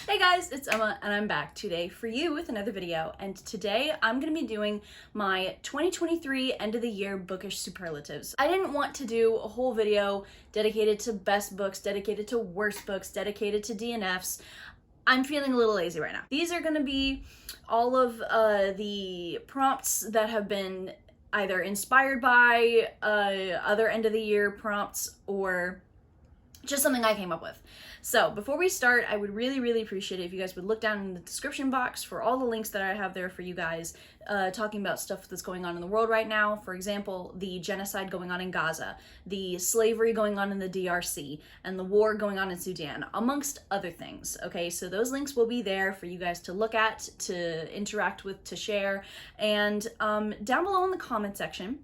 Hey guys, it's Emma and I'm back today for you with another video, and today I'm going to be doing my 2023 end of the year bookish superlatives. I didn't want to do a whole video dedicated to best books, dedicated to worst books, dedicated to DNFs. I'm feeling a little lazy right now. These are going to be all of the prompts that have been either inspired by other end of the year prompts or just something I came up with. So before we start, I would really appreciate it if you guys would look down in the description box for all the links that I have there for you guys, talking about stuff that's going on in the world right now. For example, the genocide going on in Gaza, the slavery going on in the DRC, and the war going on in Sudan, amongst other things. Okay, so those links will be there for you guys to look at, to interact with, to share, and down below in the comment section,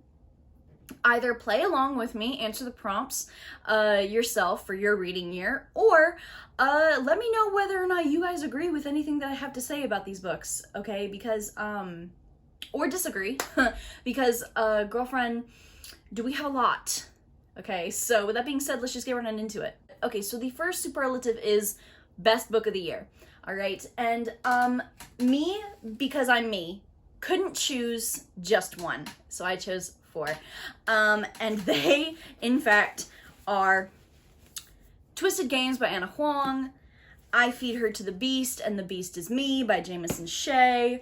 either play along with me, answer the prompts yourself for your reading year, or let me know whether or not you guys agree with anything that I have to say about these books, okay? Because, or disagree, because, girlfriend, do we have a lot? Okay, so with that being said, let's just get right on into it. Okay, so the first superlative is best book of the year, all right? And me, because I'm me, couldn't choose just one, so I chose 4. And they, in fact, are Twisted Games by Anna Huang, I Feed Her to the Beast and the Beast is Me by Jamison Shea,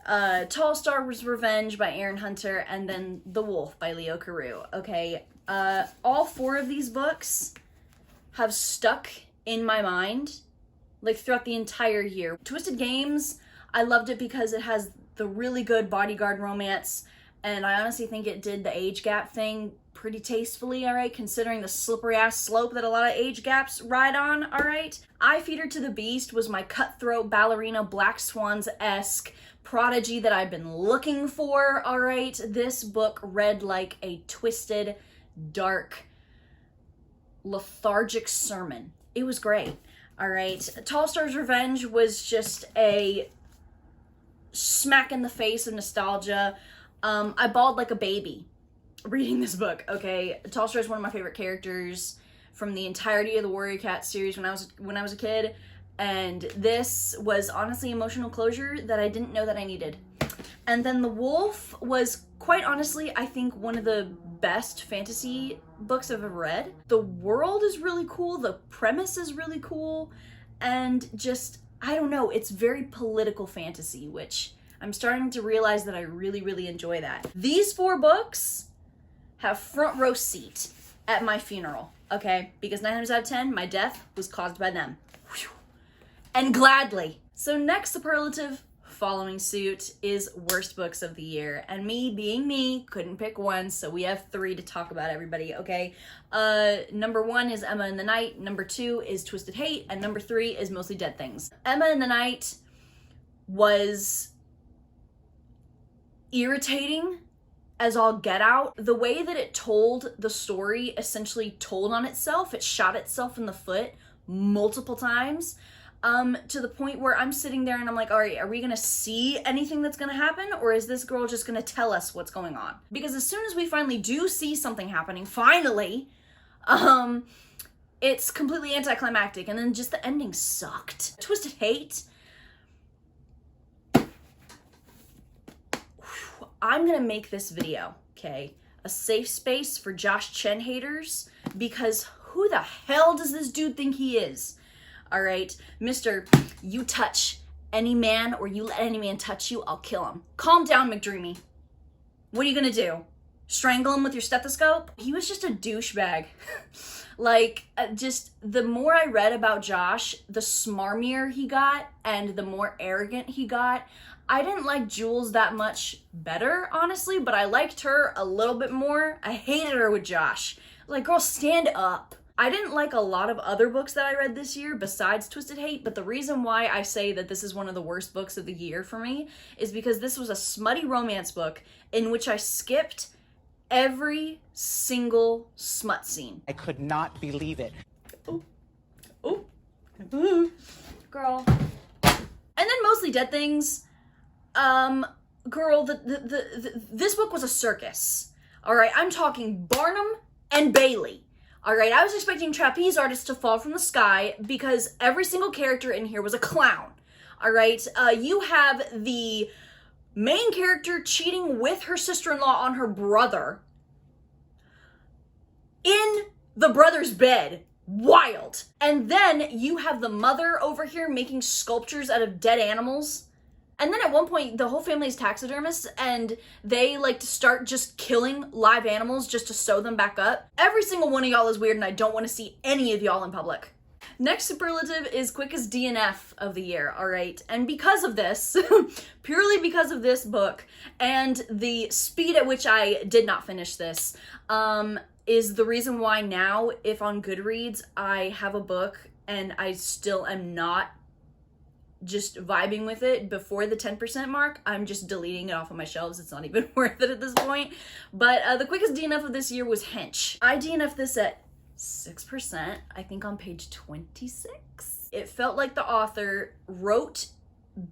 Tallstar's Revenge by Erin Hunter, and then The Wolf by Leo Carew. Okay, all 4 of these books have stuck in my mind, like, throughout the entire year. Twisted Games, I loved it because it has the really good bodyguard romance, and I honestly think it did the age gap thing pretty tastefully, all right, considering the slippery ass slope that a lot of age gaps ride on, all right. I Feed Her to the Beast was my cutthroat ballerina Black Swans-esque prodigy that I've been looking for, all right. This book read like a twisted, dark, lethargic sermon. It was great, all right. Tallstar's Revenge was just a smack in the face of nostalgia. I bawled like a baby reading this book, okay? Tallstar is one of my favorite characters from the entirety of the Warrior Cat series when I was a kid, and this was honestly emotional closure that I didn't know that I needed. And then The Wolf was, quite honestly, I think one of the best fantasy books I've ever read. The world is really cool, the premise is really cool, and just, I don't know, it's very political fantasy, which I'm starting to realize that I really enjoy that. These 4 books have front row seat at my funeral, okay? Because 9 times out of 10, my death was caused by them. Whew. And gladly. So next superlative following suit is worst books of the year. And me being me, couldn't pick one, so we have 3 to talk about, everybody, okay? Number 1 is Emma in the Night, number 2 is Twisted Hate, and number 3 is Mostly Dead Things. Emma in the Night was irritating as all get out. The way that it told the story essentially told on itself. It shot itself in the foot multiple times, to the point where I'm sitting there and I'm like, all right, are we gonna see anything that's gonna happen, or is this girl just gonna tell us what's going on? Because as soon as we finally do see something happening, finally, it's completely anticlimactic, and then just the ending sucked. Twisted Hate, I'm gonna make this video, okay, a safe space for Josh Chen haters, because who the hell does this dude think he is? All right, Mr. You touch any man or you let any man touch you, I'll kill him. Calm down, McDreamy. What are you gonna do? Strangle him with your stethoscope? He was just a douchebag. Like, just the more I read about Josh, the smarmier he got and the more arrogant he got. I didn't like Jules that much better, honestly, but I liked her a little bit more. I hated her with Josh. Like, girl, stand up. I didn't like a lot of other books that I read this year besides Twisted Hate, but the reason why I say that this is one of the worst books of the year for me is because this was a smutty romance book in which I skipped every single smut scene. I could not believe it. Oh, girl. And then Mostly Dead Things. Girl, this book was a circus. All right, I'm talking Barnum and Bailey. All right, I was expecting trapeze artists to fall from the sky because every single character in here was a clown. All right, you have the main character cheating with her sister-in-law on her brother in the brother's bed. Wild. And then you have the mother over here making sculptures out of dead animals. And then at one point, the whole family is taxidermists, and they like to start just killing live animals just to sew them back up. Every single one of y'all is weird, and I don't want to see any of y'all in public. Next superlative is quickest DNF of the year, all right? And because of this, purely because of this book, and the speed at which I did not finish this, is the reason why now, if on Goodreads, I have a book and I still am not just vibing with it before the 10% mark, I'm just deleting it off of my shelves. It's not even worth it at this point. But the quickest DNF of this year was Hench. I DNF'd this at 6%, I think on page 26. It felt like the author wrote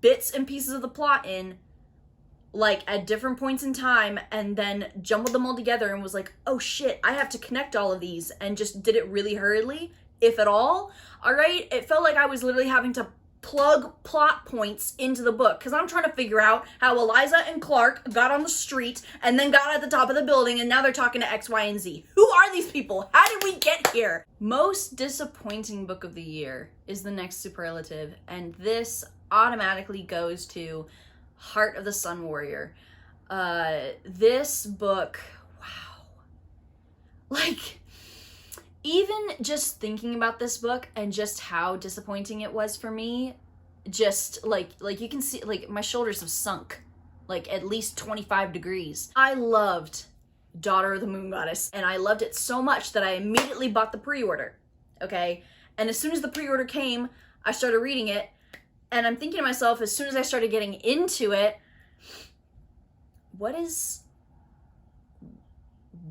bits and pieces of the plot in like at different points in time and then jumbled them all together and was like, oh shit, I have to connect all of these, and just did it really hurriedly, if at all. All right, it felt like I was literally having to plug plot points into the book because I'm trying to figure out how Eliza and Clark got on the street and then got at the top of the building and now they're talking to X, Y, and Z. Who are these people? How did we get here? Most disappointing book of the year is the next superlative, and this automatically goes to Heart of the Sun Warrior. This book, wow. Like, even just thinking about this book and just how disappointing it was for me, just like you can see, like my shoulders have sunk like at least 25 degrees. I loved Daughter of the Moon Goddess, and I loved it so much that I immediately bought the pre-order, okay? And as soon as the pre-order came, I started reading it, and I'm thinking to myself, as soon as I started getting into it, what is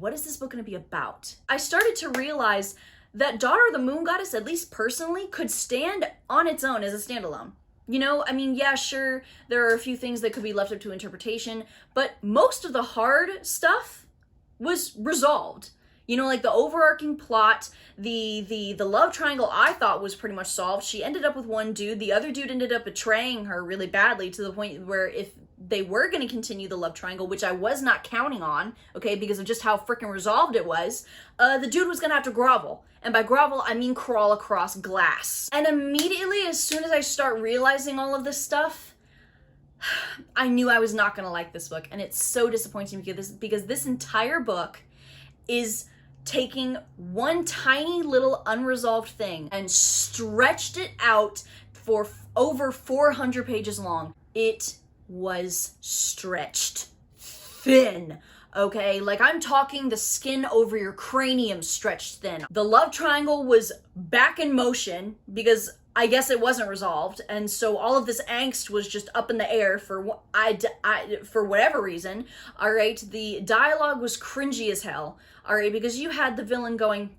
this book going to be about? I started to realize that Daughter of the Moon Goddess, at least personally, could stand on its own as a standalone. You know, I mean, yeah, sure, there are a few things that could be left up to interpretation, but most of the hard stuff was resolved. You know, like the overarching plot, the love triangle I thought was pretty much solved. She ended up with one dude. The other dude ended up betraying her really badly to the point where if they were going to continue the love triangle, which I was not counting on, okay, because of just how freaking resolved it was, the dude was going to have to grovel. And by grovel, I mean crawl across glass. And immediately, as soon as I start realizing all of this stuff, I knew I was not going to like this book. And it's so disappointing because this entire book is taking one tiny little unresolved thing and stretched it out for over 400 pages long. It was stretched thin, okay? Like, I'm talking the skin over your cranium stretched thin. The love triangle was back in motion because I guess it wasn't resolved, and so all of this angst was just up in the air for for whatever reason. All right, the dialogue was cringy as hell. All right, because you had the villain going,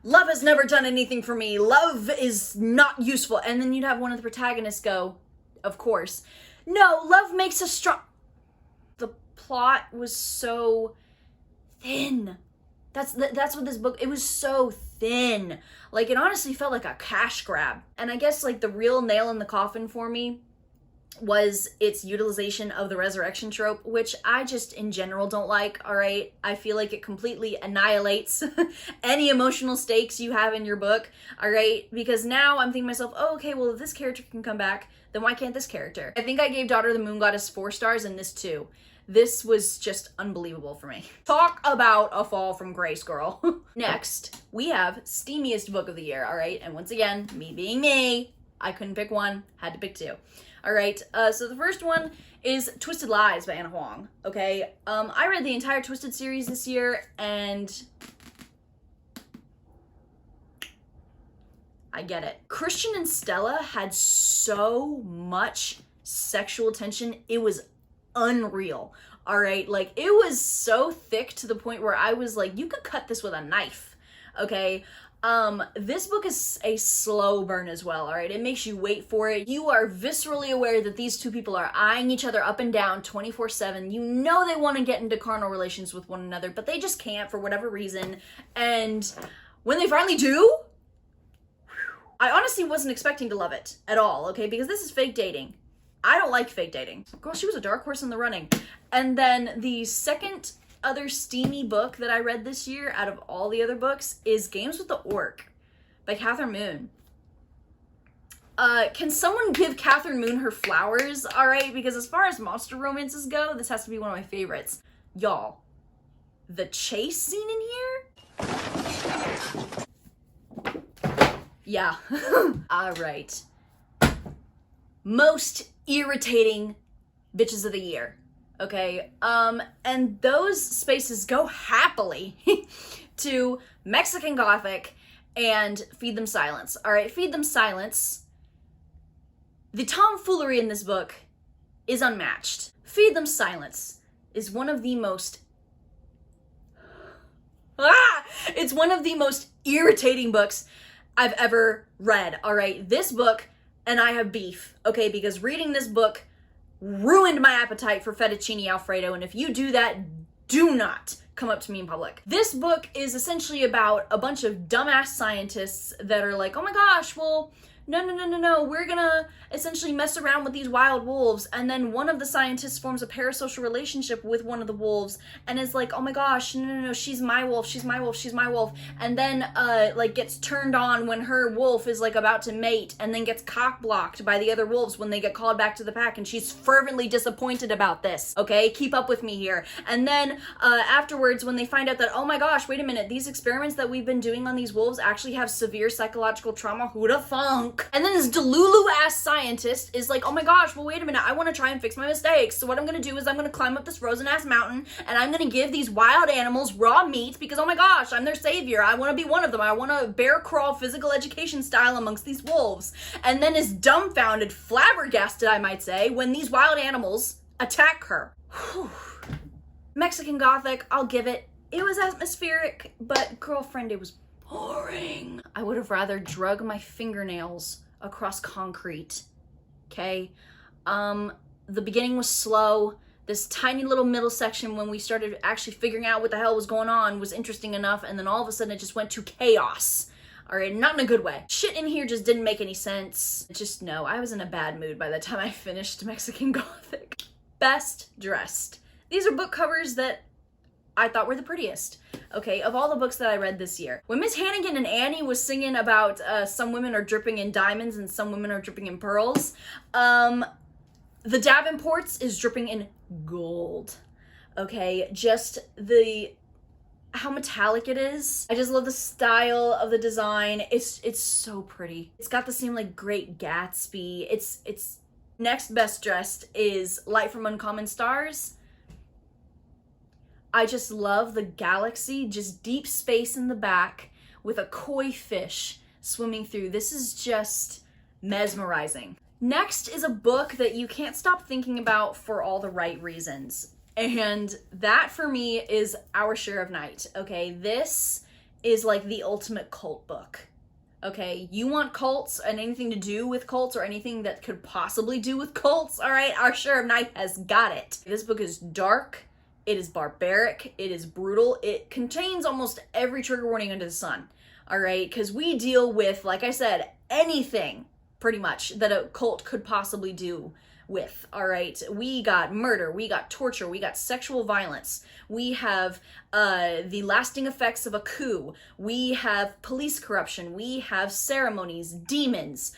"Love has never done anything for me. Love is not useful," and then you'd have one of the protagonists go, "Of course, no, love makes us strong." The plot was so thin. That's what this book, it was so thin. Like, it honestly felt like a cash grab. And I guess, like, the real nail in the coffin for me was its utilization of the resurrection trope, which I just in general don't like, all right? I feel like it completely annihilates any emotional stakes you have in your book, all right? Because now I'm thinking to myself, oh, okay, well, if this character can come back, then why can't this character? I think I gave Daughter of the Moon Goddess 4 stars and this 2. This was just unbelievable for me. Talk about a fall from grace, girl. Next, we have steamiest book of the year, all right? And once again, me being me, I couldn't pick one, had to pick 2. All right, so the first one is Twisted Lies by Anna Huang, okay? I read the entire Twisted series this year, and I get it. Christian and Stella had so much sexual tension, it was unreal, all right? Like, it was so thick to the point where I was like, you could cut this with a knife, okay? This book is a slow burn as well, all right? It makes you wait for it. You are viscerally aware that these two people are eyeing each other up and down 24/7. You know they want to get into carnal relations with one another, but they just can't for whatever reason. And when they finally do, I honestly wasn't expecting to love it at all, okay? Because this is fake dating. I don't like fake dating. Girl, she was a dark horse in the running. And then the second other steamy book that I read this year out of all the other books is Games with the Orc by Kathryn Moon. Can someone give Kathryn Moon her flowers, all right? Because as far as monster romances go, this has to be one of my favorites. Y'all, the chase scene in here? Yeah. All right. Most irritating bitches of the year. Okay. And those spaces go happily to Mexican Gothic and Feed Them Silence. All right. Feed Them Silence. The tomfoolery in this book is unmatched. Feed Them Silence is one of the most it's one of the most irritating books I've ever read, all right? This book, and I have beef, okay? Because reading this book ruined my appetite for fettuccine Alfredo, and if you do that, do not come up to me in public. This book is essentially about a bunch of dumbass scientists that are like, oh my gosh, well, no, we're gonna essentially mess around with these wild wolves, and then one of the scientists forms a parasocial relationship with one of the wolves and is like, oh my gosh, no, she's my wolf, and then like gets turned on when her wolf is like about to mate, and then gets cock blocked by the other wolves when they get called back to the pack, and she's fervently disappointed about this, okay? Keep up with me here. And then afterwards, when they find out that, oh my gosh, wait a minute, these experiments that we've been doing on these wolves actually have severe psychological trauma, who da funk? And then this Delulu-ass scientist is like, oh my gosh, well, wait a minute, I want to try and fix my mistakes. So what I'm going to do is I'm going to climb up this frozen-ass mountain, and I'm going to give these wild animals raw meat because, oh my gosh, I'm their savior. I want to be one of them. I want to bear crawl physical education style amongst these wolves. And then is dumbfounded, flabbergasted, I might say, when these wild animals attack her. Whew. Mexican Gothic, I'll give it. It was atmospheric, but girlfriend, it was boring. I would have rather drug my fingernails across concrete, okay? The beginning was slow. This tiny little middle section when we started actually figuring out what the hell was going on was interesting enough, and then all of a sudden it just went to chaos. All right, not in a good way. Shit in here just didn't make any sense. Just no, I was in a bad mood by the time I finished Mexican Gothic. Best dressed. These are book covers that I thought were the prettiest, okay, of all the books that I read this year. When Miss Hannigan and Annie was singing about some women are dripping in diamonds and some women are dripping in pearls, the Davenports is dripping in gold, okay? Just how metallic it is. I just love the style of the design. It's so pretty. It's got the same like Great Gatsby. It's next best dressed is Light from Uncommon Stars. I just love the galaxy, just deep space in the back with a koi fish swimming through. This is just mesmerizing. Next is a book that you can't stop thinking about for all the right reasons. And that for me is Our Share of Night, okay? This is like the ultimate cult book, okay? You want cults and anything to do with cults or anything that could possibly do with cults, all right? Our Share of Night has got it. This book is dark. It is barbaric, it is brutal, it contains almost every trigger warning under the sun, all right? Because we deal with, like I said, anything, pretty much, that a cult could possibly do with, all right? We got murder, we got torture, we got sexual violence, we have the lasting effects of a coup, we have police corruption, we have ceremonies, demons,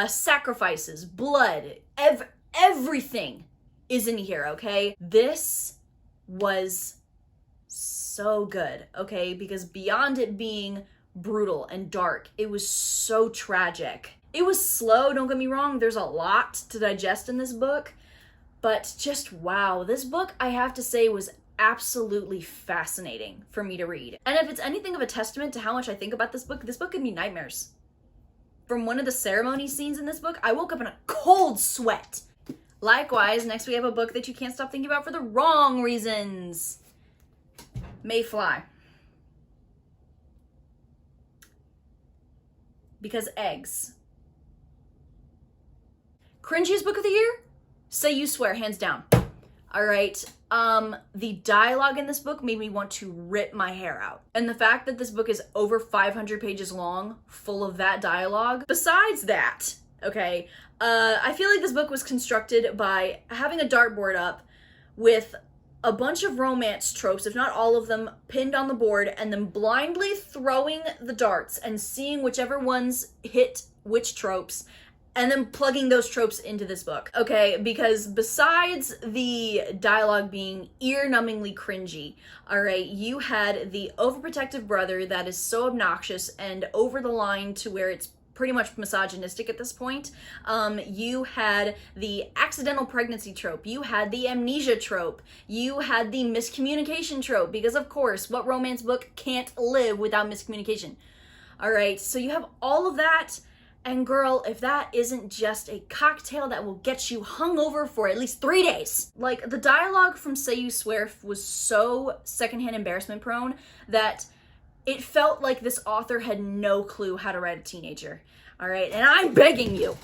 sacrifices, blood, everything is in here, okay? This was so good, okay? Because beyond it being brutal and dark, it was so tragic. It was slow, don't get me wrong, there's a lot to digest in this book, but just wow, this book, I have to say, was absolutely fascinating for me to read. And if it's anything of a testament to how much I think about this book gave me nightmares. From one of the ceremony scenes in this book, I woke up in a cold sweat. Likewise, next we have a book that you can't stop thinking about for the wrong reasons. Maev Fly. Because eggs. Cringiest book of the year? Say You Swear, hands down. All right. The dialogue in this book made me want to rip my hair out. And the fact that this book is over 500 pages long, full of that dialogue. Besides that, okay, I feel like this book was constructed by having a dartboard up with a bunch of romance tropes, if not all of them, pinned on the board, and then blindly throwing the darts and seeing whichever ones hit which tropes, and then plugging those tropes into this book, okay? Because besides the dialogue being ear-numbingly cringy, all right, you had the overprotective brother that is so obnoxious and over the line to where it's pretty much misogynistic at this point. You had the accidental pregnancy trope. You had the amnesia trope. You had the miscommunication trope, because of course, what romance book can't live without miscommunication? All right, so you have all of that. And girl, if that isn't just a cocktail that will get you hungover for at least 3 days. Like, the dialogue from Say You Swear was so secondhand embarrassment prone that it felt like this author had no clue how to write a teenager. All right, and I'm begging you,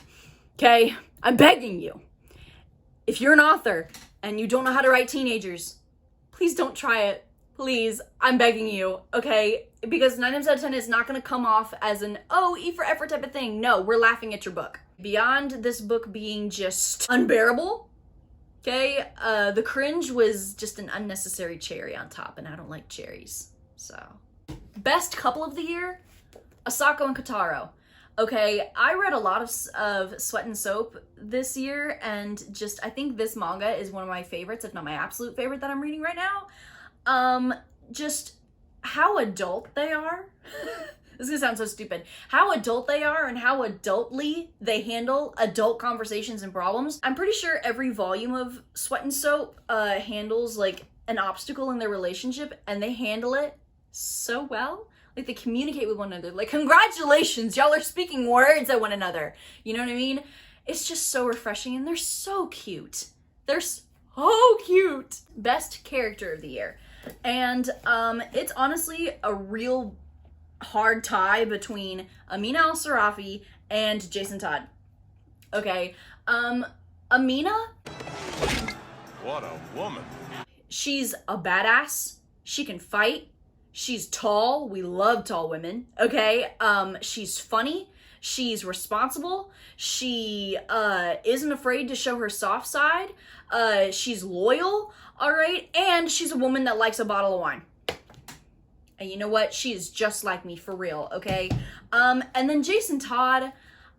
okay? I'm begging you. If you're an author and you don't know how to write teenagers, please don't try it. Please, I'm begging you, okay? Because 9 times out of 10 it's not gonna come off as an, oh, E for effort type of thing. No, we're laughing at your book. Beyond this book being just unbearable, okay, the cringe was just an unnecessary cherry on top, and I don't like cherries, so. Best couple of the year, Asako and Kotaro. Okay, I read a lot of Sweat and Soap this year, and just, I think this manga is one of my favorites, if not my absolute favorite that I'm reading right now. Just how adult they are. This is gonna sound so stupid. How adult they are and how adultly they handle adult conversations and problems. I'm pretty sure every volume of Sweat and Soap handles like an obstacle in their relationship, and they handle it so well. Like, they communicate with one another. Like, congratulations, y'all are speaking words at one another. You know what I mean? It's just so refreshing, and they're so cute. They're so cute. Best character of the year. And it's honestly a real hard tie between Amina Al-Sarafi and Jason Todd. Okay, Amina. What a woman. She's a badass. She can fight. She's tall. We love tall women. Okay, she's funny. She's responsible. She isn't afraid to show her soft side. She's loyal. All right, and she's a woman that likes a bottle of wine. And you know what? She is just like me, for real, okay? And then Jason Todd,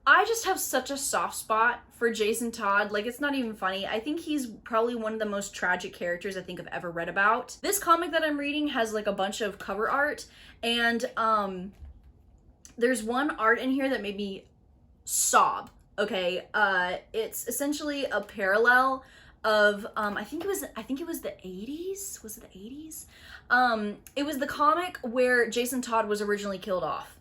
I just have such a soft spot for Jason Todd. Like, it's not even funny. I think he's probably one of the most tragic characters I think I've ever read about. This comic that I'm reading has like a bunch of cover art, and there's one art in here that made me sob, okay? It's essentially a parallel of I think it was the 80s. Was it the 80s? It was the comic where Jason Todd was originally killed off.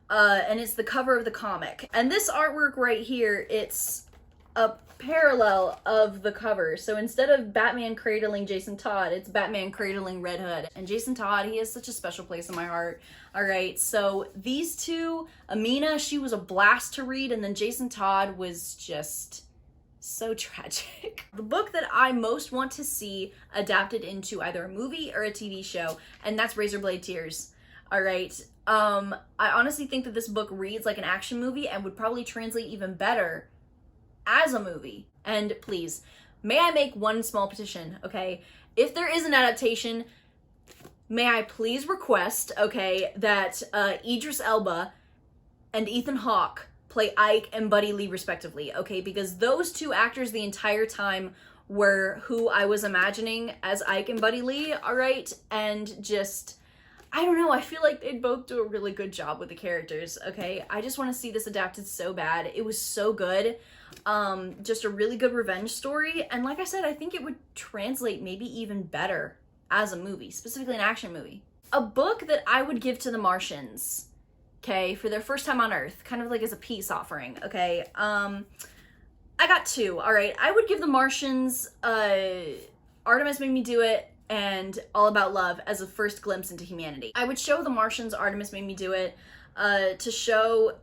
And it's the cover of the comic. And this artwork right here, it's a parallel of the cover. So instead of Batman cradling Jason Todd, it's Batman cradling Red Hood. And Jason Todd, he has such a special place in my heart. All right, so these two, Amina, she was a blast to read, and then Jason Todd was just so tragic. The book that I most want to see adapted into either a movie or a TV show, and that's Razorblade Tears. All right, I honestly think that this book reads like an action movie and would probably translate even better as a movie. And please, may I make one small petition, okay? If there is an adaptation, may I please request, okay, that Idris Elba and Ethan Hawke play Ike and Buddy Lee respectively, okay? Because those two actors the entire time were who I was imagining as Ike and Buddy Lee, all right? And just, I don't know, I feel like they'd both do a really good job with the characters, okay? I just want to see this adapted so bad. It was so good. Just a really good revenge story. And like I said, I think it would translate maybe even better as a movie, specifically an action movie. A book that I would give to the Martians, okay, for their first time on Earth, kind of like as a peace offering, okay? I got two, all right? I would give the Martians Artemis Made Me Do It and All About Love as a first glimpse into humanity. I would show the Martians Artemis Made Me Do It to show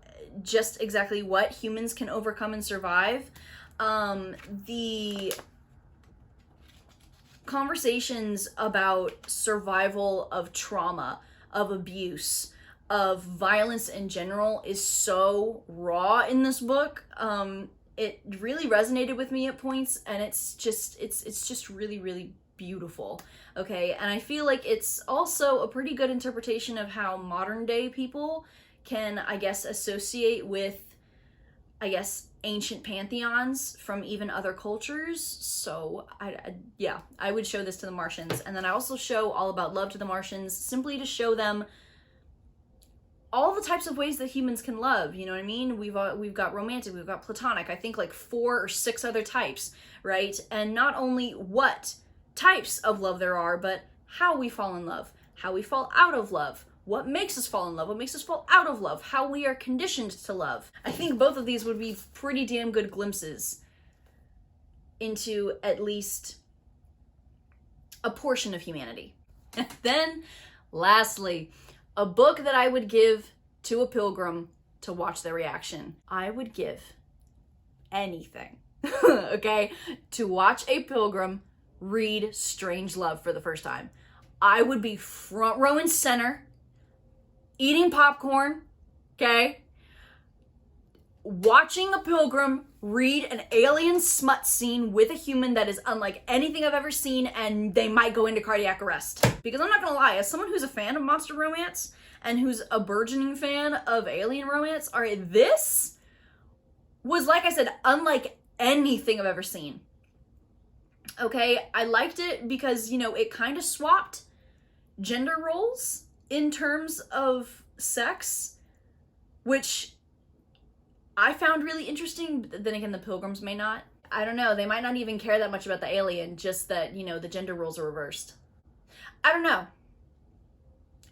just exactly what humans can overcome and survive. The conversations about survival of trauma, of abuse, of violence in general is so raw in this book. It really resonated with me at points, and it's just really, really beautiful. Okay, and I feel like it's also a pretty good interpretation of how modern day people can, I guess, associate with, I guess, ancient pantheons from even other cultures. So I would show this to the Martians. And then I also show All About Love to the Martians, simply to show them all the types of ways that humans can love. You know what I mean? We've got romantic, we've got platonic, I think like 4 or 6 other types, right? And not only what types of love there are, but how we fall in love, how we fall out of love, what makes us fall in love, what makes us fall out of love, how we are conditioned to love. I think both of these would be pretty damn good glimpses into at least a portion of humanity. And then, lastly, a book that I would give to a pilgrim to watch their reaction. I would give anything, okay, to watch a pilgrim read Strange Love for the first time. I would be front row and center, eating popcorn, okay, watching a pilgrim read an alien smut scene with a human that is unlike anything I've ever seen, and they might go into cardiac arrest. Because I'm not gonna lie, as someone who's a fan of monster romance and who's a burgeoning fan of alien romance, this was, like I said, unlike anything I've ever seen. Okay, I liked it because, you know, it kind of swapped gender roles in terms of sex, which I found really interesting. But then again, the pilgrims may not. I don't know, they might not even care that much about the alien, just that, you know, the gender roles are reversed. I don't know.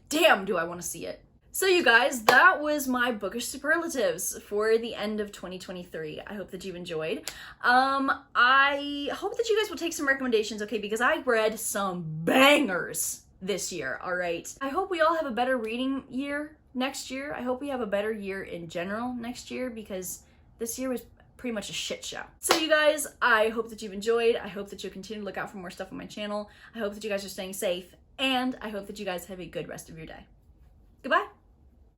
Damn, do I want to see it. So you guys, that was my bookish superlatives for the end of 2023. I hope that you enjoyed. I hope that you guys will take some recommendations, okay, because I read some bangers this year, all right? I hope we all have a better reading year next year. I hope we have a better year in general next year, because this year was pretty much a shit show. So you guys, I hope that you've enjoyed. I hope that you'll continue to look out for more stuff on my channel. I hope that you guys are staying safe, and I hope that you guys have a good rest of your day. Goodbye.